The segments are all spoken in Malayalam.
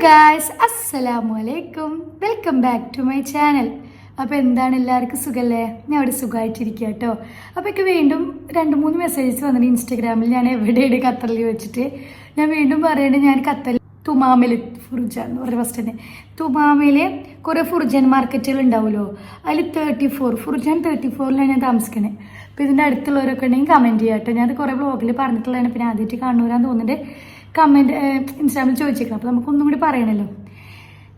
ഗായ്സ്, അസ്സലാമു അലൈക്കും. Welcome back to my channel. അപ്പോൾ എന്താണ്, എല്ലാവർക്കും സുഖമല്ലേ? ഞാൻ അവിടെ സുഖമായിട്ടിരിക്കുക കേട്ടോ. അപ്പോൾ എനിക്ക് വീണ്ടും 2-3 മെസ്സേജസ് വന്നിട്ട് ഇൻസ്റ്റാഗ്രാമിൽ. ഞാൻ എവിടെയാണ് ഖത്തറിൽ വെച്ചിട്ട് ഞാൻ വീണ്ടും പറയേണ്ടത്, ഞാൻ ഖത്തറിൽ തുമാമിൽ ഫുർജ എന്ന് പറഞ്ഞ ഫസ്റ്റ് തന്നെ തുമാമിൽ കുറേ ഫുർജൻ മാർക്കറ്റുകൾ ഉണ്ടാവുമല്ലോ, അതിൽ 34 ഫുർജൻ 34ലാണ് ഞാൻ താമസിക്കണേ. അപ്പോൾ ഇതിൻ്റെ അടുത്തുള്ളവരൊക്കെ ഉണ്ടെങ്കിൽ കമൻറ്റ് ചെയ്യാം കേട്ടോ. ഞാനത് കുറേ ബ്ലോഗിൽ പറഞ്ഞിട്ടുള്ളതാണ്, പിന്നെ ആദ്യമായിട്ട് കാണുന്നവരാന്ന് തോന്നുന്നുണ്ട് കമൻറ്റ് ഇൻസ്റ്റാഗ്രാമിൽ ചോദിച്ചേക്കണം. അപ്പോൾ നമുക്കൊന്നും കൂടി പറയണല്ലോ.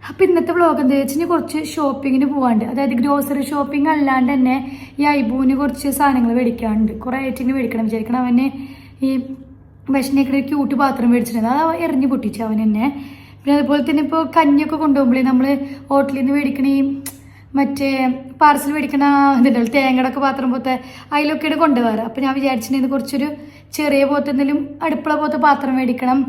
അപ്പോൾ ഇന്നത്തെ വ്ളോഗ് എന്താ വെച്ചാൽ കുറച്ച് ഷോപ്പിങ്ങിന് പോകാണ്ട്, അതായത് ഗ്രോസറി ഷോപ്പിംഗ് അല്ലാണ്ട് തന്നെ ഈ ഐബൂന് കുറച്ച് സാധനങ്ങൾ മേടിക്കാറുണ്ട്. കുറേ ഐറ്റങ്ങൾ മേടിക്കണം വിചാരിക്കണം. അവന് ഈ വിഷനേക്കടെ ക്യൂട്ട് പാത്രം മേടിച്ചിട്ടുണ്ട്, അത് എറിഞ്ഞ് പൊട്ടിച്ചു അവൻ തന്നെ. പിന്നെ അതുപോലെ തന്നെ ഇപ്പോൾ കഞ്ഞിയൊക്കെ കൊണ്ടുപോകുമ്പോഴേ നമ്മൾ ഹോട്ടലിൽ നിന്ന് മേടിക്കണ ഈ മറ്റേ പാർസൽ മേടിക്കണ ഇതുണ്ടല്ലോ തേങ്ങടൊക്കെ പാത്രം പോലത്തെ, അതിലൊക്കെയാണ് കൊണ്ടുപോകാറ്. അപ്പോൾ ഞാൻ വിചാരിച്ചിട്ടുണ്ടെങ്കിൽ കുറച്ചൊരു ചെറിയ പോലത്തെ എന്തെങ്കിലും അടുക്കള പോലത്തെ പാത്രം മേടിക്കണം.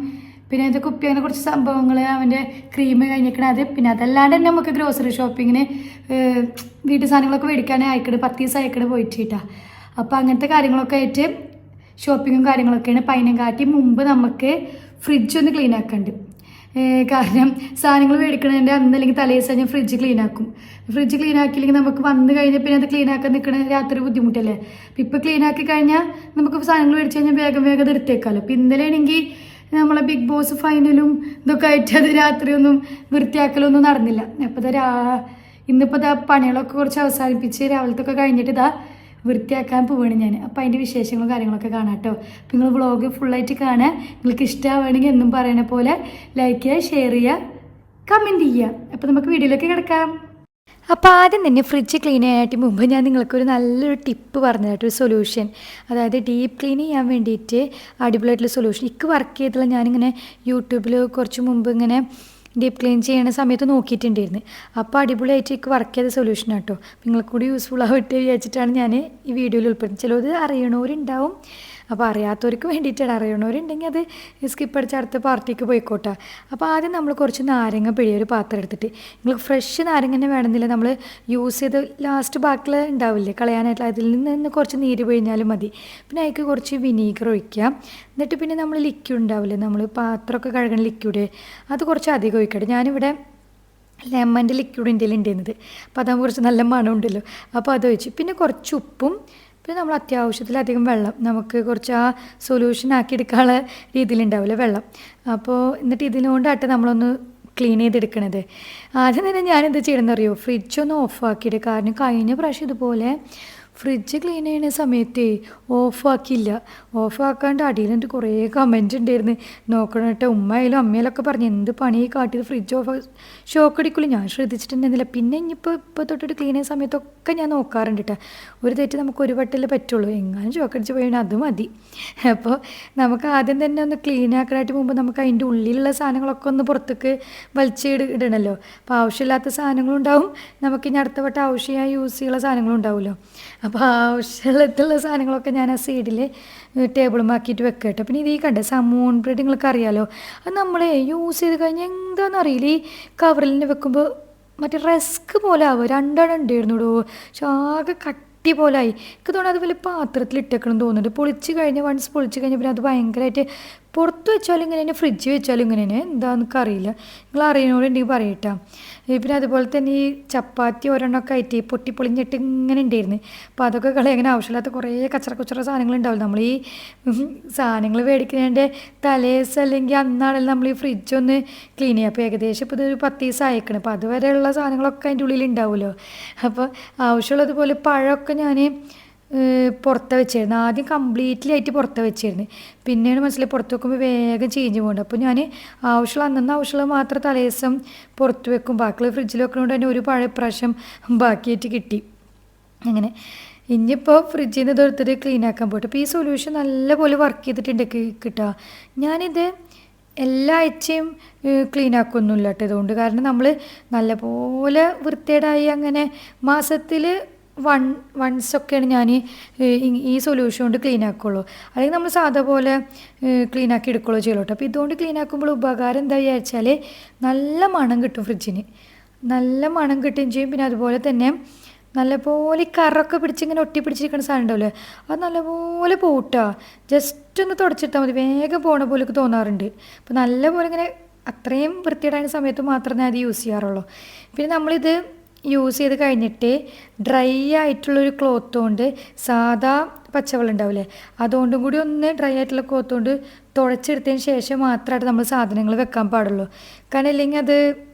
പിന്നെ അത് കുപ്പി, അങ്ങനെ കുറച്ച് സംഭവങ്ങൾ, അവൻ്റെ ക്രീം കഴിഞ്ഞിരിക്കണം അത്. പിന്നെ അതല്ലാണ്ട് തന്നെ നമുക്ക് ഗ്രോസറി ഷോപ്പിങ്ങിന് വീട്ടു സാധനങ്ങളൊക്കെ മേടിക്കാൻ അയക്കട് 10 ദിവസം അയക്കട് പോയിട്ടാ. അപ്പോൾ അങ്ങനത്തെ കാര്യങ്ങളൊക്കെ ആയിട്ട് ഷോപ്പിങ്ങും കാര്യങ്ങളൊക്കെയാണ്. അപ്പം അതിനെ കാട്ടി മുമ്പ് നമുക്ക് ഫ്രിഡ്ജ് ഒന്ന് ക്ലീൻ ആക്കാണ്ട്. കാരണം സാധനങ്ങൾ മേടിക്കണതിൻ്റെ അന്ന് അല്ലെങ്കിൽ തലേ ദിവസം ഞാൻ ഫ്രിഡ്ജ് ക്ലീൻ ആക്കും. ഫ്രിഡ്ജ് ക്ലീൻ ആക്കിയില്ലെങ്കിൽ നമുക്ക് വന്ന് കഴിഞ്ഞാൽ പിന്നെ അത് ക്ലീൻ ആക്കാൻ നിൽക്കണ രാത്രി ബുദ്ധിമുട്ടല്ലേ. അപ്പം ഇപ്പോൾ ക്ലീൻ ആക്കി കഴിഞ്ഞാൽ നമുക്ക് സാധനങ്ങൾ മേടിച്ച് കഴിഞ്ഞാൽ വേഗം അത് എടുത്തേക്കാമല്ലോ. അപ്പം ഇന്നലെ ആണെങ്കിൽ നമ്മളെ ബിഗ് ബോസ് ഫൈനലും ഇതൊക്കെ ആയിട്ട് അത് രാത്രിയൊന്നും വൃത്തിയാക്കലൊന്നും നടന്നില്ല. അപ്പോൾ ഇന്നിപ്പോൾ പണികളൊക്കെ കുറച്ച് അവസാനിപ്പിച്ച് രാവിലത്തൊക്കെ കഴിഞ്ഞിട്ട് വൃത്തിയാക്കാൻ പോവുകയാണ് ഞാൻ. അപ്പോൾ അതിൻ്റെ വിശേഷങ്ങളും കാര്യങ്ങളൊക്കെ കാണാം കേട്ടോ. അപ്പോൾ നിങ്ങൾ വ്ളോഗ് ഫുള്ളായിട്ട് കാണാൻ നിങ്ങൾക്ക് ഇഷ്ടമാവുകയാണെങ്കിൽ എന്നും പറയണ പോലെ ലൈക്ക് ചെയ്യുക, ഷെയർ ചെയ്യുക, കമൻറ്റ് ചെയ്യുക. അപ്പോൾ നമുക്ക് വീഡിയോയിലേക്ക് കിടക്കാം. അപ്പോൾ ആദ്യം തന്നെ ഫ്രിഡ്ജ് ക്ലീൻ ചെയ്യാനായിട്ട് മുമ്പ് ഞാൻ നിങ്ങൾക്കൊരു നല്ലൊരു ടിപ്പ് പറഞ്ഞതായിട്ട് ഒരു സൊല്യൂഷൻ, അതായത് ഡീപ്പ് ക്ലീൻ ചെയ്യാൻ വേണ്ടിയിട്ട് അടിപൊളിയായിട്ടുള്ള സൊല്യൂഷൻ എനിക്ക് വർക്ക് ചെയ്തിട്ടുള്ള. ഞാനിങ്ങനെ യൂട്യൂബിൽ കുറച്ച് മുമ്പ് ഇങ്ങനെ ഡീപ്പ് ക്ലീൻ ചെയ്യുന്ന സമയത്ത് നോക്കിയിട്ടുണ്ടായിരുന്നു. അപ്പോൾ അടിപൊളിയായിട്ട് എനിക്ക് വർക്ക് ചെയ്ത സൊല്യൂഷൻ കേട്ടോ. നിങ്ങൾക്ക് കൂടി യൂസ്ഫുൾ ആയിട്ട് വിചാരിച്ചിട്ടാണ് ഞാൻ ഈ വീഡിയോയിൽ ഉൾപ്പെടുന്നത്. ചിലത് അറിയണവരുണ്ടാവും, അപ്പോൾ അറിയാത്തവർക്ക് വേണ്ടിയിട്ടാണ്. അറിയണവരുണ്ടെങ്കിൽ അത് സ്കിപ്പ് അടിച്ച് അടുത്ത പാർട്ടിക്ക് പോയിക്കോട്ടെ. അപ്പോൾ ആദ്യം നമ്മൾ കുറച്ച് നാരങ്ങ പിഴിയൊരു പാത്രം എടുത്തിട്ട്, നിങ്ങൾക്ക് ഫ്രഷ് നാരങ്ങ തന്നെ വേണമെന്നില്ല, നമ്മൾ യൂസ് ചെയ്ത് ലാസ്റ്റ് ബാക്കിൽ ഉണ്ടാവില്ലേ കളയാനായിട്ട്, അതിൽ നിന്ന് കുറച്ച് നീര് പിഴിഞ്ഞാലും മതി. പിന്നെ അതിലേക്ക് കുറച്ച് വിനീഗർ ഒഴിക്കുക. എന്നിട്ട് പിന്നെ നമ്മൾ ലിക്വിഡ് ഉണ്ടാവില്ലേ, നമ്മൾ പാത്രമൊക്കെ കഴുകണ ലിക്വിഡ്, അത് കുറച്ച് അധികം ഒഴിക്കട്ടെ. ഞാനിവിടെ ലെമൻ്റെ ലിക്വിഡ് ഇന്ത്യയിൽ ഉണ്ടായിരുന്നത്, അപ്പോൾ അതാകുമ്പോൾ കുറച്ച് നല്ല മണമുണ്ടല്ലോ, അപ്പോൾ അത് ഒഴിച്ച്. പിന്നെ കുറച്ച് ഉപ്പും, പിന്നെ നമ്മൾ അത്യാവശ്യത്തിലധികം വെള്ളം, നമുക്ക് കുറച്ച് ആ സൊല്യൂഷൻ ആക്കി എടുക്കാനുള്ള രീതിയിലുണ്ടാവില്ല വെള്ളം. അപ്പോൾ എന്നിട്ട് ഇതിനുകൊണ്ടായിട്ട് നമ്മളൊന്ന് ക്ലീൻ ചെയ്തെടുക്കണത്. ആദ്യം തന്നെ ഞാനെന്ത് ചെയ്യണമെന്ന് അറിയോ, ഫ്രിഡ്ജൊന്ന് ഓഫാക്കിയിട്ട്. കാരണം കഴിഞ്ഞ പ്രാവശ്യം ഇതുപോലെ ഫ്രിഡ്ജ് ക്ലീൻ ചെയ്യുന്ന സമയത്ത് ഓഫാക്കിയില്ല. ഓഫാക്കാണ്ട് അടിയിൽ എന്നിട്ട് കുറേ കമൻറ്റ് ഉണ്ടായിരുന്നു. നോക്കണം കേട്ടോ, ഉമ്മയിലും അമ്മയിലൊക്കെ പറഞ്ഞ് എന്ത് പണി കാട്ടിയത്, ഫ്രിഡ്ജ് ഓഫ് ഷോക്ക് അടിക്കില്ല. ഞാൻ ശ്രദ്ധിച്ചിട്ടുണ്ടെന്നില്ല. പിന്നെ ഇപ്പോൾ തൊട്ടിട്ട് ക്ലീൻ ചെയ്യുന്ന സമയത്തൊക്കെ ഞാൻ നോക്കാറുണ്ട് കേട്ടോ. ഒരു തെറ്റ് നമുക്ക് ഒരു വട്ടല്ലേ പറ്റുള്ളൂ, എങ്ങാനും ഷോക്ക് അടിച്ച് പോയാൽ അത് മതി. അപ്പോൾ നമുക്ക് ആദ്യം തന്നെ ഒന്ന് ക്ലീൻ ആക്കാനായിട്ട് മുമ്പ് നമുക്ക് അതിൻ്റെ ഉള്ളിലുള്ള സാധനങ്ങളൊക്കെ ഒന്ന് പുറത്തേക്ക് ഇടണമല്ലോ. അപ്പോൾ ആവശ്യമില്ലാത്ത സാധനങ്ങളുണ്ടാവും, നമുക്ക് ഇനി അടുത്ത വട്ടം ആവശ്യമായി യൂസ് ചെയ്യുന്ന സാധനങ്ങളും ഉണ്ടാവുമല്ലോ. അപ്പോൾ ആവശ്യമുള്ള സാധനങ്ങളൊക്കെ ഞാൻ ആ സൈഡിൽ ടേബിളുമാക്കിയിട്ട് വെക്കുക കേട്ടോ. പിന്നെ ഇത് ഈ കണ്ടേ സമൂൺ ബ്രെഡ് നിങ്ങൾക്ക് അറിയാമല്ലോ, അത് നമ്മൾ യൂസ് ചെയ്ത് കഴിഞ്ഞാൽ എന്താണെന്നറിയില്ല, ഈ കവറിൽ നിന്ന് വെക്കുമ്പോൾ മറ്റേ റസ്ക് പോലെ ആവുക. 2 ഉണ്ടായിരുന്നു ഇടൂ, പക്ഷെ ആകെ കട്ടി പോലായി. എനിക്ക് തോന്നുന്നു അതുപോലെ പാത്രത്തിൽ ഇട്ടേക്കണം തോന്നുന്നുണ്ട്. പൊളിച്ച് കഴിഞ്ഞാൽ വൺസ് പൊളിച്ച് കഴിഞ്ഞാൽ പിന്നെ അത് ഭയങ്കരമായിട്ട് പുറത്ത് വെച്ചാലും ഇങ്ങനെ തന്നെ, ഫ്രിഡ്ജ് വെച്ചാലും ഇങ്ങനെ തന്നെ, എന്താണെന്നൊക്കെ അറിയില്ല. നിങ്ങൾ അറിയണോടുണ്ടെങ്കിൽ പറയട്ടാ. പിന്നെ അതുപോലെ തന്നെ ഈ ചപ്പാത്തി ഒരെണ്ണമൊക്കെ ആയിട്ട് പൊട്ടിപ്പൊളിഞ്ഞിട്ട് ഇങ്ങനെ ഉണ്ടായിരുന്നു. അപ്പോൾ അതൊക്കെ അങ്ങനെ ആവശ്യമില്ലാത്ത കുറേ കച്ചറ സാധനങ്ങളുണ്ടാവില്ല. നമ്മൾ ഈ സാധനങ്ങൾ മേടിക്കുന്നതിൻ്റെ തലേദിവസം അല്ലെങ്കിൽ അന്നാണെങ്കിലും നമ്മൾ ഈ ഫ്രിഡ്ജ് ഒന്ന് ക്ലീൻ ചെയ്യുക. അപ്പോൾ ഏകദേശം ഇപ്പോൾ ഇതൊരു 10 ദിവസം അയക്കണം. അപ്പോൾ അതുവരെയുള്ള സാധനങ്ങളൊക്കെ അതിൻ്റെ ഉള്ളിൽ ഉണ്ടാവുമല്ലോ. അപ്പോൾ ആവശ്യമുള്ളതുപോലെ പഴമൊക്കെ ഞാൻ പുറത്ത് വെച്ചിരുന്നു. ആദ്യം കംപ്ലീറ്റ്ലി ആയിട്ട് പുറത്ത് വെച്ചിരുന്നു. പിന്നെയാണ് മനസ്സിലായി പുറത്ത് വെക്കുമ്പോൾ വേഗം ചേഞ്ച് പോകുന്നുണ്ട്. അപ്പോൾ ഞാൻ ആവശ്യമുള്ളത് മാത്രം തലേദിവസം പുറത്ത് വെക്കും. ബാക്കിയുള്ള ഫ്രിഡ്ജിൽ വെക്കുന്നതുകൊണ്ട് തന്നെ ഒരു പഴയ പ്രാവശ്യം ബാക്കിയായിട്ട് കിട്ടി. അങ്ങനെ ഇനിയിപ്പോൾ ഫ്രിഡ്ജിൽ നിന്ന് ഇതെടുത്തിട്ട് ക്ലീൻ ആക്കാൻ പോയിട്ട്, അപ്പോൾ ഈ സൊല്യൂഷൻ നല്ലപോലെ വർക്ക് ചെയ്തിട്ടുണ്ട് കിട്ടുക. ഞാനിത് എല്ലാ ആഴ്ചയും ക്ലീൻ ആക്കൊന്നുമില്ല കേട്ടോ ഇതുകൊണ്ട്. കാരണം നമ്മൾ നല്ലപോലെ വൃത്തികേടായി അങ്ങനെ മാസത്തിൽ വൺസൊക്കെയാണ് ഞാൻ ഈ സൊല്യൂഷൻ കൊണ്ട് ക്ലീൻ ആക്കുള്ളൂ. അല്ലെങ്കിൽ നമ്മൾ സാധാ പോലെ ക്ലീൻ ആക്കി എടുക്കുകയുള്ളൂ ചെയ്യുള്ളൂ കേട്ടോ. അപ്പോൾ ഇതുകൊണ്ട് ക്ലീൻ ആക്കുമ്പോൾ ഉപകാരം എന്താ വിചാരിച്ചാൽ നല്ല മണം കിട്ടും, ഫ്രിഡ്ജിന് നല്ല മണം കിട്ടുകയും ചെയ്യും. പിന്നെ അതുപോലെ തന്നെ നല്ലപോലെ കറൊക്കെ പിടിച്ചിങ്ങനെ ഒട്ടി പിടിച്ചിരിക്കുന്ന സാധനം ഉണ്ടാവില്ലേ, അത് നല്ലപോലെ പോട്ടാ. ജസ്റ്റ് ഒന്ന് തുടച്ചിട്ടാൽ മതി, വേഗം പോണ പോലെയൊക്കെ തോന്നാറുണ്ട്. അപ്പോൾ നല്ലപോലെ ഇങ്ങനെ അത്രയും വൃത്തിയിടാൻ സമയത്ത് മാത്രമേ അത് യൂസ് ചെയ്യാറുള്ളൂ. പിന്നെ നമ്മളിത് യൂസ് ചെയ്ത് കഴിഞ്ഞിട്ട് ഡ്രൈ ആയിട്ടുള്ളൊരു ക്ലോത്ത് കൊണ്ട് സാധാ പച്ചവെള്ളം ഉണ്ടാവില്ലേ അതുകൊണ്ടും കൂടി ഒന്ന് ഡ്രൈ ആയിട്ടുള്ള ക്ലോത്ത് കൊണ്ട് തുടച്ചെടുത്തതിന് ശേഷം മാത്രമായിട്ട് നമ്മൾ സാധനങ്ങൾ വെക്കാൻ പാടുള്ളൂ. കാരണം ഇല്ലെങ്കിൽ അത്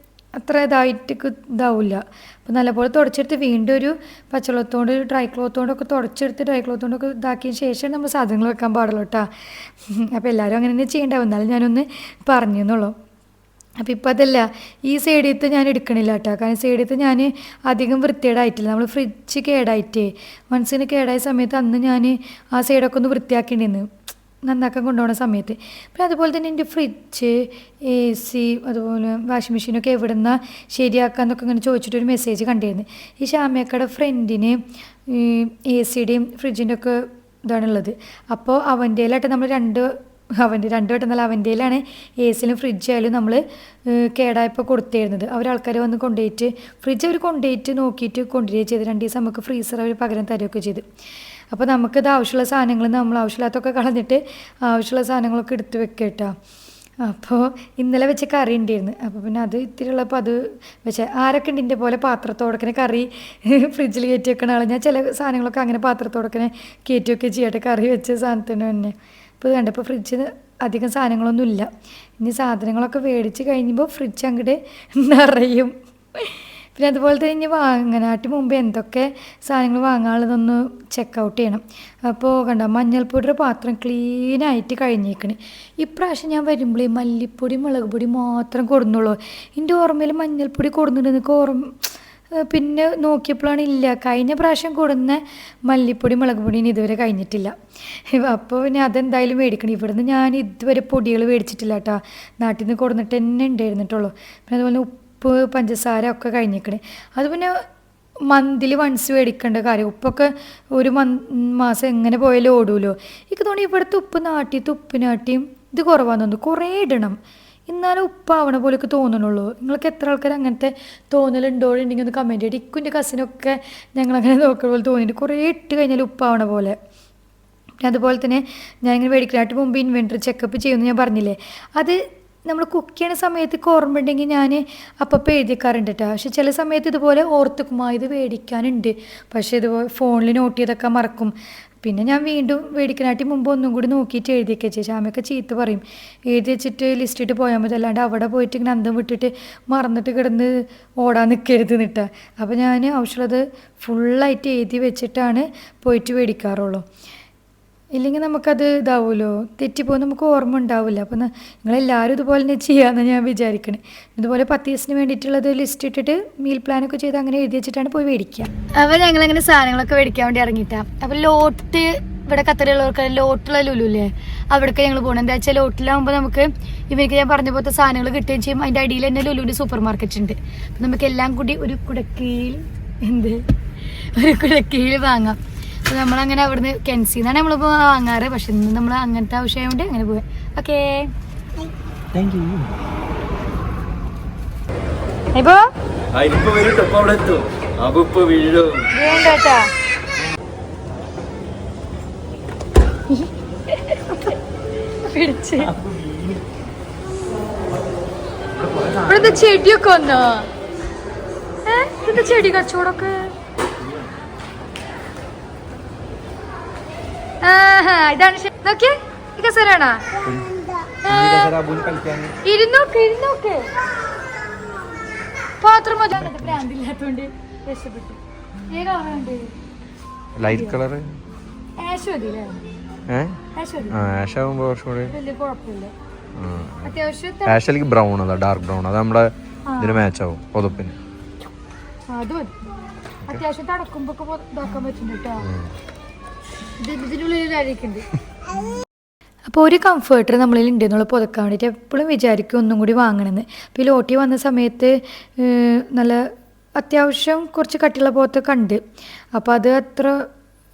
അത്ര ഇതായിട്ട് ഇതാവില്ല. അപ്പോൾ നല്ലപോലെ തുടച്ചെടുത്ത് വീണ്ടും ഒരു പച്ചവെള്ളത്തോണ്ട് ഡ്രൈ ക്ലോത്ത് കൊണ്ടൊക്കെ തുടച്ചെടുത്ത് ഡ്രൈ ക്ലോത്ത് കൊണ്ടൊക്കെ ഇതാക്കിയതിന് ശേഷം നമ്മൾ സാധനങ്ങൾ വെക്കാൻ പാടുള്ളൂ കേട്ടോ. അപ്പോൾ എല്ലാവരും അങ്ങനെ തന്നെ ചെയ്യേണ്ടാവും. എന്നാലും ഞാനൊന്ന് പറഞ്ഞെന്നുള്ളൂ. അപ്പോൾ ഇപ്പോൾ അതല്ല, ഈ സൈഡിലത്തെ ഞാൻ എടുക്കണില്ല കേട്ടോ. കാരണം സൈഡിലത്തെ ഞാൻ അധികം വൃത്തികേടായിട്ടില്ല. നമ്മൾ ഫ്രിഡ്ജ് കേടായിട്ടേ മനസ്സിന് കേടായ സമയത്ത് അന്ന് ഞാൻ ആ സൈഡൊക്കെ ഒന്ന് വൃത്തിയാക്കേണ്ടിയിരുന്നു നന്നാക്കാൻ കൊണ്ടുപോകുന്ന സമയത്ത്. പിന്നെ അതുപോലെ തന്നെ എൻ്റെ ഫ്രിഡ്ജ്, AC, അതുപോലെ വാഷിംഗ് മെഷീനൊക്കെ എവിടെ നിന്നാണ് ശരിയാക്കാമെന്നൊക്കെ ഇങ്ങനെ ചോദിച്ചിട്ടൊരു മെസ്സേജ് കണ്ടിരുന്നു. ഈ ഷാമിയക്കയുടെ ഫ്രണ്ടിന് AC-യുടെയും ഫ്രിഡ്ജിൻ്റെ ഒക്കെ ഇതാണുള്ളത്. അപ്പോൾ അവൻ്റെയിലായിട്ട് നമ്മൾ രണ്ട് വട്ടം നല്ല അവൻ്റെയിലാണ് AC-ലും ഫ്രിഡ്ജായാലും നമ്മൾ കേടായപ്പോൾ കൊടുത്തിരുന്നത്. അവരാൾക്കാർ വന്ന് കൊണ്ടുപോയിട്ട് ഫ്രിഡ്ജ് അവർ കൊണ്ടുപോയിട്ട് നോക്കിയിട്ട് കൊണ്ടുവരികയും ചെയ്ത് 2 ദിവസം നമുക്ക് ഫ്രീസർ അവർ പകരം തരുകയൊക്കെ ചെയ്ത്. അപ്പോൾ നമുക്കിത് ആവശ്യമുള്ള സാധനങ്ങൾ നമ്മൾ ആവശ്യമില്ലാത്തൊക്കെ കളഞ്ഞിട്ട് ആവശ്യമുള്ള സാധനങ്ങളൊക്കെ എടുത്ത് വെക്കുക കേട്ടോ. അപ്പോൾ ഇന്നലെ വെച്ച കറി ഉണ്ടായിരുന്നു. അപ്പോൾ പിന്നെ അത് ഇത്തിരി ഉള്ളപ്പോൾ അത് വെച്ച ആരൊക്കെ ഉണ്ട് ഇതിൻ്റെ പോലെ പാത്രത്തോടക്കനെ കറി ഫ്രിഡ്ജിൽ കയറ്റി വെക്കണ ആൾ. ഞാൻ ചില സാധനങ്ങളൊക്കെ അങ്ങനെ പാത്രത്തോടക്കനെ കയറ്റി വെക്കുക ചെയ്യട്ടെ കറി വെച്ച സാധനത്തിന് തന്നെ. ഇപ്പോൾ കണ്ടപ്പോൾ ഫ്രിഡ്ജിൽ അധികം സാധനങ്ങളൊന്നുമില്ല. ഇനി സാധനങ്ങളൊക്കെ മേടിച്ച് കഴിയുമ്പോൾ ഫ്രിഡ്ജ് അങ്ങോട്ട് നിറയും. പിന്നെ അതുപോലെ തന്നെ ഇനി വാങ്ങാനായിട്ട് മുമ്പ് എന്തൊക്കെ സാധനങ്ങൾ വാങ്ങാനുള്ളതൊന്ന് ചെക്കൗട്ട് ചെയ്യണം. അപ്പോൾ കണ്ടോ മഞ്ഞൾപ്പൊടിയുടെ പാത്രം ക്ലീനായിട്ട് കഴിഞ്ഞേക്കണ്. ഇപ്രാവശ്യം ഞാൻ വരുമ്പോഴേ മല്ലിപ്പൊടി മുളക് പൊടി മാത്രം കൊടുന്നുള്ളൂ. എൻ്റെ ഓർമ്മയിൽ മഞ്ഞൾപ്പൊടി കൊടുന്നിട്ടുണ്ടെന്ന് പിന്നെ നോക്കിയപ്പോഴാണ് ഇല്ല. കഴിഞ്ഞ പ്രാവശ്യം കൊടുന്ന മല്ലിപ്പൊടി മുളക് പൊടിയും ഇതുവരെ കഴിഞ്ഞിട്ടില്ല. അപ്പോൾ പിന്നെ അതെന്തായാലും മേടിക്കണം. ഇവിടുന്ന് ഞാൻ ഇതുവരെ പൊടികൾ മേടിച്ചിട്ടില്ല കേട്ടോ. നാട്ടിൽ നിന്ന് കൊടുന്നിട്ട് തന്നെ ഉണ്ടായിരുന്നിട്ടുള്ളൂ. പിന്നെ അതുപോലെ ഉപ്പ് പഞ്ചസാര ഒക്കെ കഴിഞ്ഞേക്കണേ. അത് പിന്നെ മന്തിൽ വൺസ് മേടിക്കേണ്ട കാര്യം. ഉപ്പൊക്കെ ഒരു മാസം എങ്ങനെ പോയാലും ഓടുമല്ലോ. എനിക്ക് തോന്നി ഇവിടുത്തെ ഉപ്പ് നാട്ടിയത്തെ ഉപ്പിനാട്ടിയും ഇത് കുറവാന്ന് തോന്നുന്നു. കുറേ ഇടണം എന്നാലും ഉപ്പാവണ പോലെയൊക്കെ തോന്നണുള്ളൂ. നിങ്ങൾക്ക് എത്ര ആൾക്കാർ അങ്ങനത്തെ തോന്നലുണ്ടോ ഉണ്ടെങ്കിൽ ഒന്ന് കമൻറ്റ് ചെയ്തിട്ട്. ഇക്കുൻ്റെ കസിനൊക്കെ ഞങ്ങളങ്ങനെ നോക്കുന്ന പോലെ തോന്നിയിട്ട് കുറേ ഇട്ട് കഴിഞ്ഞാൽ ഉപ്പാവണ പോലെ. അതുപോലെ തന്നെ ഞാനിങ്ങനെ മേടിക്കാനായിട്ട് മുമ്പ് ഇൻവെൻറ്ററി ചെക്കപ്പ് ചെയ്യുമെന്ന് ഞാൻ പറഞ്ഞില്ലേ. അത് നമ്മൾ കുക്ക് ചെയ്യണ സമയത്ത് ഓർമ്മ ഉണ്ടെങ്കിൽ ഞാൻ അപ്പം എഴുതിക്കാറുണ്ട് കേട്ടോ. പക്ഷെ ചില സമയത്ത് ഇതുപോലെ ഓർത്തുക്കുമ്പോൾ ഇത് മേടിക്കാനുണ്ട് പക്ഷേ ഇതുപോലെ ഫോണിൽ നോട്ട് ചെയ്തൊക്കെ മറക്കും. പിന്നെ ഞാൻ വീണ്ടും മേടിക്കാനായിട്ട് മുമ്പ് ഒന്നും കൂടി നോക്കിയിട്ട് എഴുതിയൊക്കെ ചെയ്യും. അമ്മയൊക്കെ ചീത്ത പറയും എഴുതി വെച്ചിട്ട് ലിസ്റ്റ് ഇട്ട് പോയാൽ മതി, അല്ലാണ്ട് അവിടെ പോയിട്ട് ഇങ്ങനെ അന്തം വിട്ടിട്ട് മറന്നിട്ട് കിടന്ന് ഓടാൻ നിൽക്കരുത് എന്നിട്ട്. അപ്പോൾ ഞാൻ ആവശ്യമുള്ളത് ഫുള്ളായിട്ട് എഴുതി വെച്ചിട്ടാണ് പോയിട്ട് മേടിക്കാറുള്ളൂ. ഇല്ലെങ്കിൽ നമുക്കത് ഇതാവുമല്ലോ, തെറ്റിപ്പോയി നമുക്ക് ഓർമ്മ ഉണ്ടാവില്ല. അപ്പം നിങ്ങളെല്ലാവരും ഇതുപോലെ തന്നെ ചെയ്യാമെന്ന് ഞാൻ വിചാരിക്കണേ. ഇതുപോലെ 10 ദിവസത്തിന് വേണ്ടിയിട്ടുള്ളത് ലിസ്റ്റ് ഇട്ടിട്ട് മീൽ പ്ലാനൊക്കെ ചെയ്ത് അങ്ങനെ എഴുതി വെച്ചിട്ടാണ് പോയി മേടിക്കുക. അപ്പോൾ ഞങ്ങളങ്ങനെ സാധനങ്ങളൊക്കെ മേടിക്കാൻ വേണ്ടി ഇറങ്ങിയിട്ടാണ്. അപ്പോൾ ലോട്ട് ഇവിടെ ഖത്തറിലുള്ളവർക്ക് ലോട്ടുള്ള ലുലുല്ലേ അവിടേക്ക് ഞങ്ങൾ പോകണം. എന്താ വെച്ചാൽ ലോട്ടിലാകുമ്പോൾ നമുക്ക് ഇവർക്ക് ഞാൻ പറഞ്ഞ പോലത്തെ സാധനങ്ങൾ കിട്ടുകയും ചെയ്യും. അതിൻ്റെ അടിയിൽ തന്നെ ലുലുവിൻ്റെ സൂപ്പർ മാർക്കറ്റ് ഉണ്ട്. അപ്പം നമുക്ക് എല്ലാം കൂടി ഒരു കുടക്കീയിൽ വാങ്ങാം. അപ്പോൾ നമ്മളങ്ങനെ അവിടുന്ന് കെൻസിന്നാണ് നമ്മളിപ്പോൾ വാങ്ങാറ്. പക്ഷെ ഇന്ന് നമ്മൾ അങ്ങനത്തെ ആവശ്യമായതുകൊണ്ട് അങ്ങനെ പോവാം. ഓക്കേ ഇവിടുത്തെ ചെടിയൊക്കെ വന്നോ? ഇവിടുത്തെ ചെടി കച്ചവടമൊക്കെ ഇതാണ് നോക്കിയേ. ഈ കസേരാണോ? ഇരുന്നോക്ക് പാത്രം ഭ്രാന്തില്ലാത്തോണ്ട് രക്ഷപ്പെട്ടു. ലൈറ്റ് കളർ ആഷ് മതില്ലേ? വലിയ കുഴപ്പമില്ല. അത്യാവശ്യം ബ്രൗൺ അതാ ഡാർക്ക് ബ്രൗൺ അത് നമ്മുടെ ഇതിന് മാച്ച് ആവും പുതപ്പിന്. അത് മതി. അത്യാവശ്യം തടക്കുമ്പോ ഇതാക്കാൻ പറ്റുന്നുണ്ട് കേട്ടോ. ഇതിനുള്ളിൽ അപ്പോൾ ഒരു കംഫേർട്ടർ നമ്മളിൽ ഉണ്ടെന്നുള്ള പുതക്കാൻ വേണ്ടിയിട്ട് എപ്പോഴും വിചാരിക്കും ഒന്നും കൂടി വാങ്ങണമെന്ന്. അപ്പോൾ ഈ ലോട്ടി വന്ന സമയത്ത് നല്ല അത്യാവശ്യം കുറച്ച് കട്ടിയുള്ള പുറത്തൊക്കെ ഉണ്ട്. അപ്പോൾ അത് അത്ര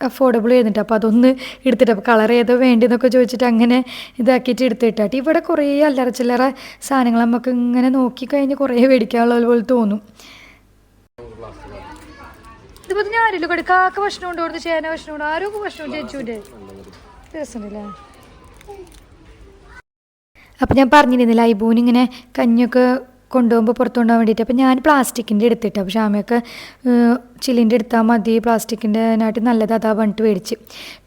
അഫോർഡബിൾ ചെയ്തിട്ട് അപ്പോൾ അതൊന്ന് എടുത്തിട്ട് അപ്പോൾ കളർ ഏതോ വേണ്ടിയെന്നൊക്കെ ചോദിച്ചിട്ട് അങ്ങനെ ഇതാക്കിയിട്ട് എടുത്തിട്ടാട്ട്. ഇവിടെ കുറേ അല്ലറ ചില്ലറ സാധനങ്ങൾ നമുക്ക് ഇങ്ങനെ നോക്കിക്കഴിഞ്ഞ് കുറേ മേടിക്കാനുള്ള പോലെ തോന്നും. ഇതിപ്പോൾ ഞാൻ ആരില്ല കൂടെ കാക്ക ഭക്ഷണം കൊണ്ട് കൊടുത്ത് ചേന ഭക്ഷണം കൊണ്ട് ആരോഗ്യ ഭക്ഷണം ചേച്ചൂൻ്റെ രസമുണ്ടല്ലേ. അപ്പോൾ ഞാൻ പറഞ്ഞിരുന്നില്ല ഐബൂനിങ്ങനെ കഞ്ഞിയൊക്കെ കൊണ്ടുപോകുമ്പോൾ പുറത്തു കൊണ്ടുപോകാൻ വേണ്ടിയിട്ട്. അപ്പോൾ ഞാൻ പ്ലാസ്റ്റിക്കിൻ്റെ എടുത്തിട്ട് അപ്പോൾ ഷാമയൊക്കെ ചില്ലിൻ്റെ എടുത്താൽ മതി, പ്ലാസ്റ്റിക്കിൻ്റെ നാട്ടി നല്ലത് അതാ പറഞ്ഞിട്ട് മേടിച്ച്.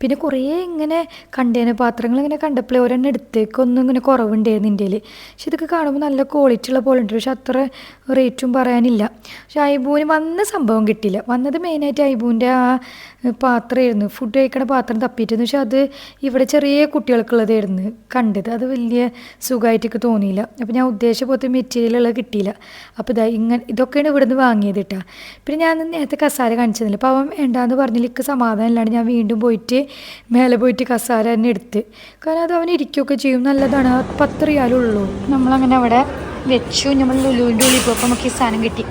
പിന്നെ കുറേ ഇങ്ങനെ കണ്ടെയ്നർ പാത്രങ്ങൾ ഇങ്ങനെ കണ്ടപ്പോൾ ഒരെണ്ണം എടുത്തേക്കൊന്നും ഇങ്ങനെ കുറവുണ്ടായിരുന്നു ഇന്ത്യയിൽ. പക്ഷെ ഇതൊക്കെ കാണുമ്പോൾ നല്ല ക്വാളിറ്റി ഉള്ള പോലെ ഉണ്ട്, പക്ഷെ അത്ര റേറ്റും പറയാനില്ല. പക്ഷെ ഐബൂന് വന്ന സംഭവം കിട്ടിയില്ല. വന്നത് മെയിനായിട്ട് ഐബൂൻ്റെ ആ പാത്രമായിരുന്നു, ഫുഡ് കഴിക്കണ പാത്രം തപ്പിയിട്ടായിരുന്നു. പക്ഷെ അത് ഇവിടെ ചെറിയ കുട്ടികൾക്കുള്ളതായിരുന്നു കണ്ടത്. അത് വലിയ സുഖമായിട്ടൊക്കെ തോന്നിയില്ല. അപ്പോൾ ഞാൻ ഉദ്ദേശിച്ച പോലത്തെ മെറ്റീരിയലുള്ളത് കിട്ടിയില്ല. അപ്പോൾ ഇതൊക്കെയാണ് ഇവിടെ നിന്ന് വാങ്ങിയത് കേട്ടോ. പിന്നെ ഞാൻ നേരത്തെ കസാര കാണിച്ചതില്ല, അപ്പോൾ അവൻ വേണ്ടാന്ന് പറഞ്ഞില്ല. സമാധാനം ഇല്ലാണ്ട് ഞാൻ വീണ്ടും പോയിട്ട് മേലെ പോയിട്ട് കസാര തന്നെ എടുത്ത്. കാരണം അത് അവൻ ഇരിക്കുകയൊക്കെ ചെയ്യും, നല്ലതാണ്. 10 റിയാലുള്ളൂ. നമ്മളങ്ങനെ അവിടെ വെച്ചു. നമ്മൾ ലുലുവിൻ്റെ ഉള്ളിൽ പോയപ്പോൾ നമുക്ക് ഈ സാധനം കിട്ടി.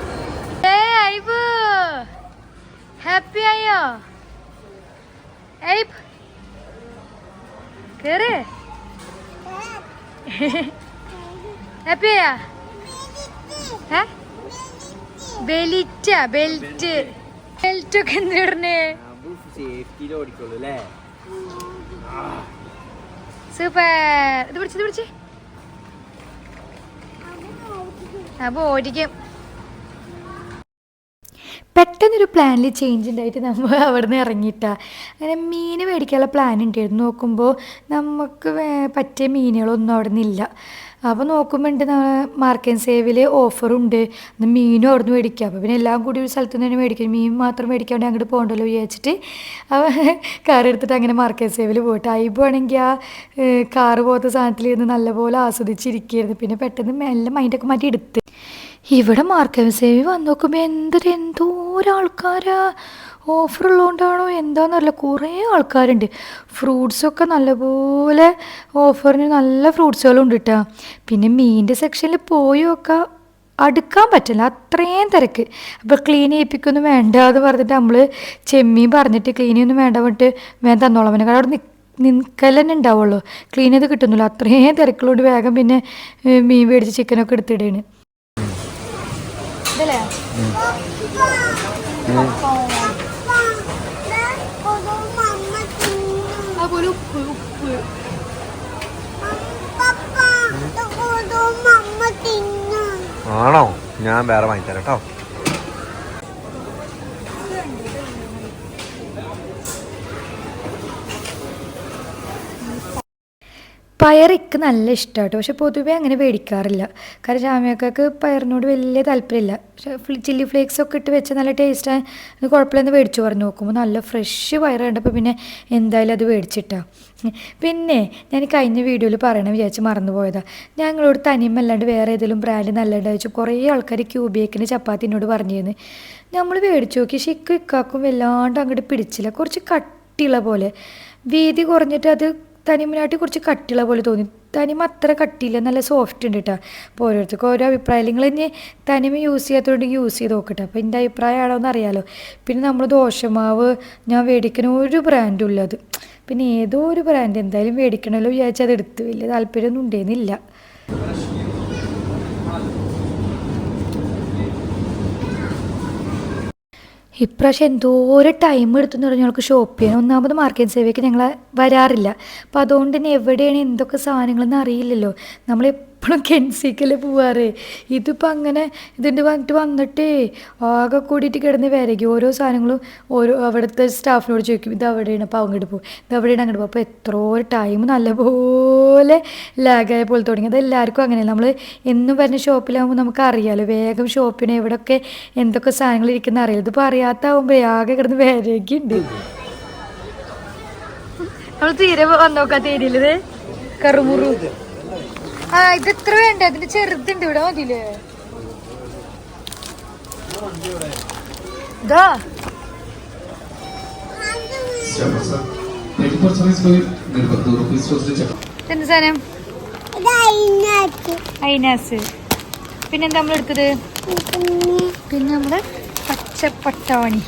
ഹാപ്പി ആയോ? കേറ്. ഹാപ്പിയാ? ബെൽറ്റ് ബെൽറ്റ് ബെൽറ്റ് ഒക്കെ എന്തിടണേ? സൂപ്പർ. ഇത് പിടിച്ച് അപ്പൊ ഓടിക്കും. പെട്ടെന്നൊരു പ്ലാനിൽ ചേഞ്ച് ഉണ്ടായിട്ട് നമ്മൾ അവിടെ നിന്ന് ഇറങ്ങിയിട്ടാ. അങ്ങനെ മീൻ മേടിക്കാനുള്ള പ്ലാൻ ഉണ്ടായിരുന്നു. നോക്കുമ്പോൾ നമുക്ക് പറ്റിയ മീനുകളൊന്നും അവിടെ നിന്നില്ല. അപ്പോൾ നോക്കുമ്പോൾ ഉണ്ട് മാർക്ക് ആൻഡ് സേവിൽ ഓഫറുണ്ട്, മീനും അവിടെ നിന്ന് മേടിക്കുക. അപ്പോൾ പിന്നെ എല്ലാം കൂടി ഒരു സ്ഥലത്ത് നിന്ന് തന്നെ മേടിക്കും, മീൻ മാത്രം മേടിക്കാണ്ട് അങ്ങോട്ട് പോകണ്ടല്ലോ വിചാരിച്ചിട്ട് കാർ എടുത്തിട്ട് അങ്ങനെ മാർക്ക് ആൻഡ് സേവിൽ പോയിട്ട്. ഐബു ആണെങ്കിൽ ആ കാറ് പോലത്തെ സാധനത്തിൽ നല്ലപോലെ ആസ്വദിച്ചിരിക്കുകയായിരുന്നു. പിന്നെ പെട്ടെന്ന് എല്ലാം മൈൻഡൊക്കെ മാറ്റി എടുത്ത് ഇവിടെ മാർക്ക് ആൻഡ് സേവ് വന്ന് നോക്കുമ്പോൾ എന്തോരാൾക്കാരാ. ഓഫറുള്ളതുകൊണ്ടാണോ എന്താണെന്നറിയില്ല, കുറേ ആൾക്കാരുണ്ട്. ഫ്രൂട്ട്സൊക്കെ നല്ലപോലെ ഓഫറിന് നല്ല ഫ്രൂട്ട്സുകളും ഉണ്ട് കേട്ടോ. പിന്നെ മീനിൻ്റെ സെക്ഷനിൽ പോയി ഒക്കെ അടുക്കാൻ പറ്റില്ല, അത്രയും തിരക്ക്. അപ്പോൾ ക്ലീൻ ചെയ്യിപ്പിക്കൊന്നും വേണ്ട എന്ന് പറഞ്ഞിട്ട് നമ്മൾ ചെമ്മീൻ പറഞ്ഞിട്ട് ക്ലീനിയൊന്നും വേണ്ട പറഞ്ഞിട്ട് വേഗം തന്നോളാം. പിന്നെ അവിടെ നിൽക്കൽ തന്നെ ഉണ്ടാവുള്ളൂ, ക്ലീൻ ചെയ്ത് കിട്ടുന്നില്ല. അത്രയും തിരക്കുള്ളതുകൊണ്ട് വേഗം പിന്നെ മീൻ മേടിച്ച് ചിക്കനൊക്കെ എടുത്തിടുകയാണ്. ഇതല്ലേ അതുപോലെ ഉപ്പ് ആണോ? ഞാൻ വേറെ വാങ്ങിത്തരാം കേട്ടോ. പയറിക്ക് നല്ല ഇഷ്ടമാണ് കേട്ടോ. പക്ഷെ പൊതുവേ അങ്ങനെ മേടിക്കാറില്ല, കാരണം ജാമ്യക്കാർക്ക് പയറിനോട് വലിയ താല്പര്യമില്ല. പക്ഷെ ചില്ലി ഫ്ലേക്സൊക്കെ ഇട്ട് വെച്ചാൽ നല്ല ടേസ്റ്റാണ്, അത് കുഴപ്പമില്ലെന്ന് മേടിച്ചു പറഞ്ഞു. നോക്കുമ്പോൾ നല്ല ഫ്രഷ് പയർ കണ്ടപ്പോൾ പിന്നെ എന്തായാലും അത് മേടിച്ചിട്ടാ. പിന്നെ ഞാൻ കഴിഞ്ഞ വീഡിയോയിൽ പറയണം വിചാരിച്ച് മറന്നുപോയതാണ്. ഞങ്ങളോട് തനിമല്ലാണ്ട് വേറെ ഏതെങ്കിലും ബ്രാൻഡ് നല്ലതായിട്ട് വെച്ചു കുറേ ആൾക്കാർ ക്യൂബേക്കിന് ചപ്പാത്തിനോട് പറഞ്ഞിരുന്നു. നമ്മൾ മേടിച്ചു നോക്കി, പക്ഷെ ഇക്കാക്കും വല്ലാണ്ട് അങ്ങോട്ട് പിടിച്ചില്ല. കുറച്ച് കട്ടിയുള്ള പോലെ, വീതി കുറഞ്ഞിട്ട് അത് തനിമനായിട്ട് കുറച്ച് കട്ടിയുള്ള പോലെ തോന്നി. തനിമ അത്ര കട്ടിയില്ല, നല്ല സോഫ്റ്റ് ഉണ്ട് കേട്ടോ. അപ്പോൾ ഓരോരുത്തർക്കും ഓരോ അഭിപ്രായം. നിങ്ങൾ ഇനി തനിമ യൂസ് ചെയ്യാത്തതുകൊണ്ടെങ്കിൽ യൂസ് ചെയ്ത് നോക്കട്ടെ, അപ്പോൾ എൻ്റെ അഭിപ്രായം ആണോ എന്ന് അറിയാമല്ലോ. പിന്നെ നമ്മൾ ദോശമാവ് ഞാൻ മേടിക്കുന്ന ഒരു ബ്രാൻഡും ഇല്ലത്, പിന്നെ ഏതോ ഒരു ബ്രാൻഡ് എന്തായാലും മേടിക്കണമല്ലോ വിചാരിച്ചാൽ അത് എടുത്ത് വലിയ താല്പര്യമൊന്നും ഉണ്ടായിരുന്നില്ല. ഇപ്രാവശ്യം എന്തോരം ടൈം എടുത്തെന്ന് പറഞ്ഞാൽ ഞങ്ങൾക്ക് ഷോപ്പ് ചെയ്യാൻ. ഒന്നാമത് മാർക്ക് ആൻഡ് സേവിക്ക് ഞങ്ങൾ വരാറില്ല, അപ്പോൾ അതുകൊണ്ട് തന്നെ എവിടെയാണ് എന്തൊക്കെ സാധനങ്ങളെന്ന് അറിയില്ലല്ലോ. നമ്മളെപ്പോഴും കെൻസിക്കല്ലേ പോവാറ്. ഇതിപ്പോൾ അങ്ങനെ ഇതിൻ്റെ വന്നിട്ടേ ആകെ കൂടിയിട്ട് കിടന്ന് വരയ്ക്കും. ഓരോ സാധനങ്ങളും അവിടുത്തെ സ്റ്റാഫിനോട് ചോദിക്കും, ഇത് അവിടെയാണ്, അപ്പോൾ അങ്ങോട്ട് പോകും, ഇത് അവിടെയാണ് അങ്ങോട്ട് പോകും. അപ്പോൾ എത്രയോ ടൈം നല്ലപോലെ ലാഗായ പോലെ തുടങ്ങി. അത് എല്ലാവർക്കും അങ്ങനെയല്ല. നമ്മൾ എന്നും വരുന്ന ഷോപ്പിലാകുമ്പോൾ നമുക്ക് അറിയാമല്ലോ വേഗം ഷോപ്പിന് എവിടെയൊക്കെ എന്തൊക്കെ സാധനങ്ങൾ ഇരിക്കുന്ന അറിയാം. ഇതിപ്പോൾ അറിയാത്താവുമ്പോൾ ആകെ കിടന്ന് വരയ്ക്കുന്നുണ്ട്. നമ്മൾ തീരെ വന്നോക്കാൻ തീരില്ലത് കറുമുറു. ആ ഇത് എത്ര വേണ്ട, അതിന്റെ ചെറുതുണ്ട് ഇവിടെ മതിയില്ലേ. ഇതാ എന്ത് സാധനം? ഐനാസ്. പിന്നെന്താ നമ്മൾ എടുത്തത്? പിന്നെ നമ്മള് പച്ചപ്പട്ടാണി.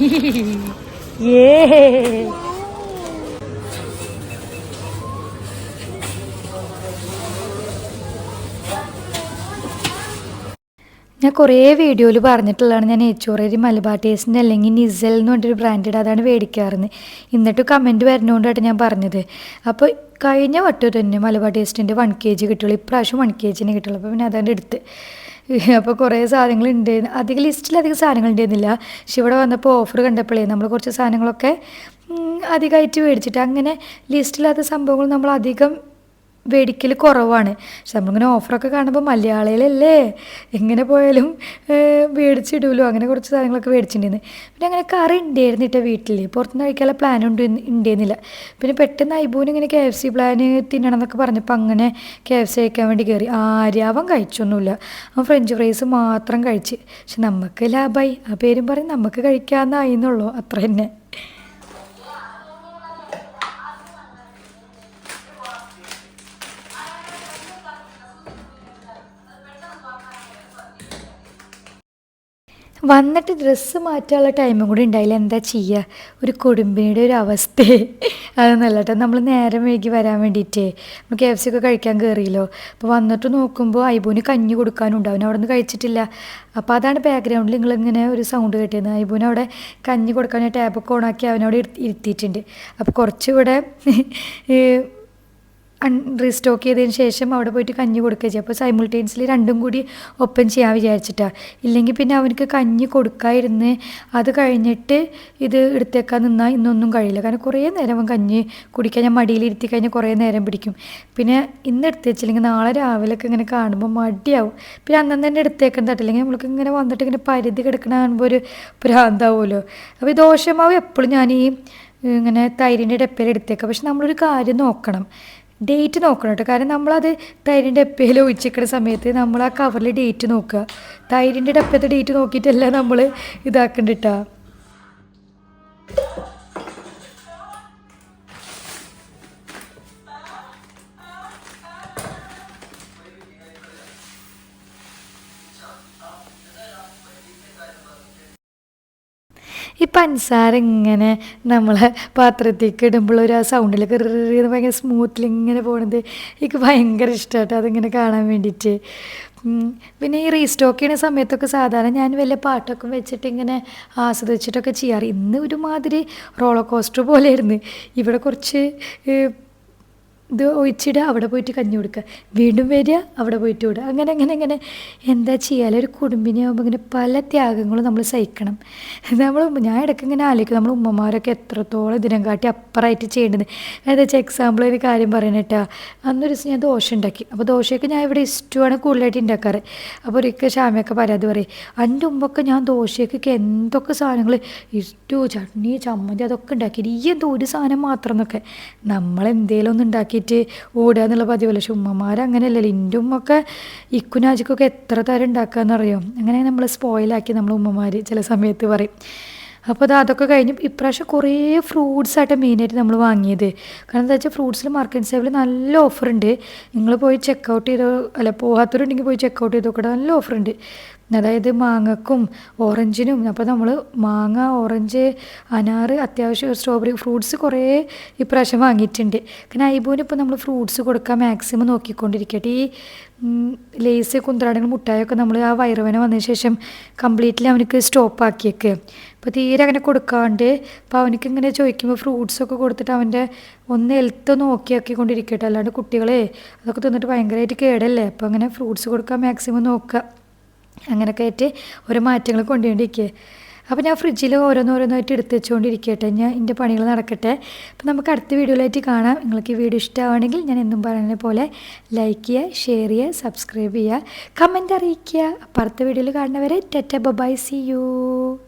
ഞാൻ കുറേ വീഡിയോയിൽ പറഞ്ഞിട്ടുള്ളതാണ് ഞാൻ നെയ്ച്ചോറേരി മലബാർ ടേസ്റ്റിൻ്റെ അല്ലെങ്കിൽ നിസൽ എന്ന് പറഞ്ഞൊരു ബ്രാൻഡഡ് അതാണ് മേടിക്കാറുണ്ട്. എന്നിട്ട് കമൻറ്റ് വരുന്നതുകൊണ്ടായിട്ട് ഞാൻ പറഞ്ഞത്. അപ്പോൾ കഴിഞ്ഞ വട്ടം തന്നെ മലബാർ ടേസ്റ്റിൻ്റെ 1 kg കിട്ടുള്ളൂ, ഇപ്രാവശ്യം 1 kg കിട്ടുള്ളൂ. അപ്പോൾ പിന്നെ അതാണ്ട് എടുത്ത്. അപ്പോൾ കുറേ സാധനങ്ങൾ ഉണ്ടായിരുന്നു, അധികം ലിസ്റ്റിലധികം സാധനങ്ങൾ ഉണ്ടായിരുന്നില്ല. പക്ഷെ ഇവിടെ വന്നപ്പോൾ ഓഫർ കണ്ടപ്പോഴേ നമ്മൾ കുറച്ച് സാധനങ്ങളൊക്കെ അധികമായിട്ട് മേടിച്ചിട്ട് അങ്ങനെ ലിസ്റ്റില്ലാത്ത സംഭവങ്ങൾ നമ്മൾ അധികം മേടിക്കൽ കുറവാണ്. പക്ഷെ നമ്മളിങ്ങനെ ഓഫറൊക്കെ കാണുമ്പോൾ മലയാളികളല്ലേ എങ്ങനെ പോയാലും മേടിച്ചിടുമല്ലോ, അങ്ങനെ കുറച്ച് സാധനങ്ങളൊക്കെ മേടിച്ചിട്ടുണ്ടായിരുന്നു. പിന്നെ അങ്ങനെ കറി ഉണ്ടായിരുന്നിട്ട് വീട്ടിൽ പുറത്തുനിന്ന് കഴിക്കാനുള്ള പ്ലാൻ ഉണ്ടായിരുന്നില്ല. പിന്നെ പെട്ടെന്ന് ഐബൂന് ഇങ്ങനെ KFC പ്ലാൻ തിന്നണം എന്നൊക്കെ പറഞ്ഞപ്പോൾ അങ്ങനെ KFC കഴിക്കാൻ വേണ്ടി കയറി. അവൻ കഴിച്ചൊന്നുമില്ല, അവൻ ഫ്രഞ്ച് ഫ്രൈസ് മാത്രം കഴിച്ച്. പക്ഷെ നമുക്ക് ലാഭമായി, ആ പേരും പറയും നമുക്ക് കഴിക്കാമെന്നായിന്നുള്ളൂ, അത്ര തന്നെ. വന്നിട്ട് ഡ്രസ്സ് മാറ്റാനുള്ള ടൈമും കൂടി ഉണ്ടായില്ല. എന്താ ചെയ്യുക, ഒരു കുടുംബിനിയുടെ ഒരു അവസ്ഥ അതൊന്നല്ല കേട്ടോ. നമ്മൾ നേരം വൈകി വരാൻ വേണ്ടിയിട്ടേ നമ്മൾ KFC ഒക്കെ കഴിക്കാൻ കയറിയല്ലോ. അപ്പോൾ വന്നിട്ട് നോക്കുമ്പോൾ ഐബൂന് കഞ്ഞി കൊടുക്കാനുണ്ട്, അവൻ അവിടെ നിന്ന് കഴിച്ചിട്ടില്ല. അപ്പോൾ അതാണ് ബാക്ക്ഗ്രൗണ്ടിൽ നിങ്ങളിങ്ങനെ ഒരു സൗണ്ട് കേട്ടിരുന്നത്. ഐബൂന് അവിടെ കഞ്ഞി കൊടുക്കാൻ ടാപ്പൊക്കെ ഓണാക്കി അവനവിടെ ഇരുത്തിയിട്ടുണ്ട്. അപ്പോൾ കുറച്ചിവിടെ റീസ്റ്റോക്ക് ചെയ്തതിന് ശേഷം അവിടെ പോയിട്ട് കഞ്ഞി കൊടുക്കുക ചെയ്യുക. അപ്പോൾ സൈമിൾട്ടേനിയസ്ലി രണ്ടും കൂടി ഒപ്പം ചെയ്യാൻ വിചാരിച്ചിട്ടാണ്. ഇല്ലെങ്കിൽ പിന്നെ അവനക്ക് കഞ്ഞി കൊടുക്കാതിരുന്ന് അത് കഴിഞ്ഞിട്ട് ഇത് എടുത്തേക്കാൻ നിന്നാൽ ഇന്നൊന്നും കഴിയില്ല. കാരണം കുറേ നേരം അവൻ കഞ്ഞി കുടിക്കാൻ ഞാൻ മടിയിലിരുത്തി കഴിഞ്ഞാൽ കുറേ നേരം പിടിക്കും. പിന്നെ ഇന്ന് എടുത്ത് വെച്ചില്ലെങ്കിൽ നാളെ രാവിലെയൊക്കെ ഇങ്ങനെ കാണുമ്പോൾ മടിയാവും. പിന്നെ അന്നു തന്നെ എടുത്തേക്കാൻ തട്ടില്ലെങ്കിൽ നമ്മൾക്ക് ഇങ്ങനെ വന്നിട്ട് ഇങ്ങനെ പരിധി കിടക്കണ കാണുമ്പോൾ ഒരു ഭ്രാന്താവുമല്ലോ. അപ്പോൾ ഈ ദോശമാവ് എപ്പോഴും ഞാൻ ഈ ഇങ്ങനെ തൈരിൻ്റെ ഡപ്പയിൽ എടുത്തേക്കാം. പക്ഷെ നമ്മളൊരു കാര്യം നോക്കണം, ഡേറ്റ് നോക്കണം കേട്ടോ. കാരണം നമ്മളത് തൈരിൻ്റെ ഡപ്പയിൽ ഒഴിച്ചിരിക്കുന്ന സമയത്ത് നമ്മൾ ആ കവറിൽ ഡേറ്റ് നോക്കുക. തൈരിൻ്റെ ഡപ്പത്തെ ഡേറ്റ് നോക്കിയിട്ടല്ല നമ്മൾ ഇതാക്കണ്ടിട്ടാ. ഈ പഞ്ചസാര ഇങ്ങനെ നമ്മളെ പാത്രത്തേക്ക് ഇടുമ്പോൾ ഒരു ആ സൗണ്ടിലൊക്കെ ഭയങ്കര സ്മൂത്തിൽ ഇങ്ങനെ പോണത് എനിക്ക് ഭയങ്കര ഇഷ്ടമാട്ടോ, അതിങ്ങനെ കാണാൻ വേണ്ടിയിട്ട്. പിന്നെ ഈ റീസ്റ്റോക്ക് ചെയ്യുന്ന സമയത്തൊക്കെ സാധാരണ ഞാൻ വല്ല പാട്ടൊക്കെ വെച്ചിട്ട് ഇങ്ങനെ ആസ്വദിച്ചിട്ടൊക്കെ ചെയ്യാറ്. ഇന്ന് ഒരുമാതിരി റോളർ കോസ്റ്റർ പോലെയായിരുന്നു. ഇവിടെ കുറച്ച് ഇത് ഒഴിച്ചിടുക, അവിടെ പോയിട്ട് കഞ്ഞി കൊടുക്കുക, വീണ്ടും വരിക, അവിടെ പോയിട്ട് വിടുക, അങ്ങനെ അങ്ങനെ അങ്ങനെ എന്താ ചെയ്യാൻ. ഒരു കുടുംബിനെ ആകുമ്പോൾ ഇങ്ങനെ പല ത്യാഗങ്ങളും നമ്മൾ സഹിക്കണം. ഞാൻ ഇടയ്ക്ക് ഇങ്ങനെ ആലോചിക്കും നമ്മൾ ഉമ്മമാരൊക്കെ എത്രത്തോളം ഇതിനെ കാട്ടി അപ്പുറമായിട്ട് ചെയ്യേണ്ടത്. എന്താ വെച്ചാൽ എക്സാമ്പിൾ ഒരു കാര്യം പറയണേട്ടാ, അന്നൊരു ദിവസം ഞാൻ ദോശ ഉണ്ടാക്കി. അപ്പോൾ ദോശയൊക്കെ ഞാൻ ഇവിടെ ഇഷ്ടമാണ് കൂടുതലായിട്ട് ഉണ്ടാക്കാറ്. അപ്പോൾ ഒരിക്കൽ ഷാമയൊക്കെ പരാതി പറയും, എൻ്റെ മുമ്പൊക്കെ ഞാൻ ദോശയൊക്കെ എന്തൊക്കെ സാധനങ്ങൾ ഇഷ്ടു, ചട്നി, ചമ്മന്തി അതൊക്കെ ഉണ്ടാക്കി, ഈ എന്തോ ഒരു സാധനം മാത്രം എന്നൊക്കെ നമ്മളെന്തേലും ഒന്ന് ഉണ്ടാക്കി ഓടുക എന്നുള്ള പതിവല്ല. പക്ഷെ ഉമ്മമാരങ്ങനെയല്ലല്ലോ. എൻ്റെ ഉമ്മൊക്കെ ഇക്കുനാജിക്കൊക്കെ എത്ര തരം ഉണ്ടാക്കാമെന്നറിയാം. അങ്ങനെ നമ്മൾ സ്പോയിലാക്കി നമ്മൾ ഉമ്മമാർ ചില സമയത്ത് പറയും. അപ്പോൾ അതൊക്കെ കഴിഞ്ഞ് ഇപ്രാവശ്യം കുറേ ഫ്രൂട്ട്സായിട്ട് മെയിനായിട്ട് നമ്മൾ വാങ്ങിയത്. കാരണം എന്താ വെച്ചാൽ ഫ്രൂട്ട്സിൽ മാർക്കറ്റ് സേവിൽ നല്ല ഓഫറുണ്ട്. നിങ്ങൾ പോയി ചെക്കൗട്ട് ചെയ്തോ, അല്ല പോകാത്തവരുണ്ടെങ്കിൽ പോയി ചെക്കൗട്ട് ചെയ്ത് നോക്കട്ടെ, നല്ല ഓഫറുണ്ട്. അതായത് മാങ്ങക്കും ഓറഞ്ചിനും. അപ്പോൾ നമ്മൾ മാങ്ങ, ഓറഞ്ച്, അനാറ്, അത്യാവശ്യം സ്ട്രോബെറി ഫ്രൂട്ട്സ് കുറേ ഇപ്രാവശ്യം വാങ്ങിയിട്ടുണ്ട്. കാരണം ഐബൂന് ഇപ്പോൾ നമ്മൾ ഫ്രൂട്ട്സ് കൊടുക്കാൻ മാക്സിമം നോക്കിക്കൊണ്ടിരിക്കട്ടെ. ഈ ലേസ്, കുന്ത്രാടങ്ങൾ, മുട്ടായൊക്കെ നമ്മൾ ആ വയറുവേന വന്നതിന് ശേഷം കംപ്ലീറ്റ്ലി അവനക്ക് സ്റ്റോപ്പാക്കിയേക്ക്. അപ്പോൾ തീരെ അങ്ങനെ കൊടുക്കാണ്ട് അപ്പോൾ അവനക്ക് ഇങ്ങനെ ചോദിക്കുമ്പോൾ ഫ്രൂട്ട്സൊക്കെ കൊടുത്തിട്ട് അവൻ്റെ ഒന്ന് ഹെൽത്ത് നോക്കിയാക്കിക്കൊണ്ടിരിക്കട്ടെ. അല്ലാണ്ട് കുട്ടികളെ അതൊക്കെ തിന്നിട്ട് ഭയങ്കരമായിട്ട് കേടല്ലേ. അപ്പോൾ അങ്ങനെ ഫ്രൂട്ട്സ് കൊടുക്കാൻ മാക്സിമം നോക്കുക. അങ്ങനെയൊക്കെ ആയിട്ട് ഓരോ മാറ്റങ്ങൾ കൊണ്ടുകൊണ്ടിരിക്കുക. അപ്പോൾ ഞാൻ ഫ്രിഡ്ജിൽ ഓരോന്നോരോന്നായിട്ട് എടുത്ത് വെച്ചുകൊണ്ടിരിക്കട്ടെ, ഞാൻ എൻ്റെ പണികൾ നടക്കട്ടെ. അപ്പോൾ നമുക്ക് അടുത്ത വീഡിയോയിലായിട്ട് കാണാം. നിങ്ങൾക്ക് ഈ വീഡിയോ ഇഷ്ടമാണെങ്കിൽ ഞാൻ എന്നും പറയുന്നത് പോലെ ലൈക്ക് ചെയ്യുക, ഷെയർ ചെയ്യുക, സബ്സ്ക്രൈബ് ചെയ്യുക, കമൻറ്റ് അറിയിക്കുക. അപ്പോൾ അടുത്ത വീഡിയോയിൽ കാണുന്നവരെ ടാറ്റ ബൈ, സീ യു.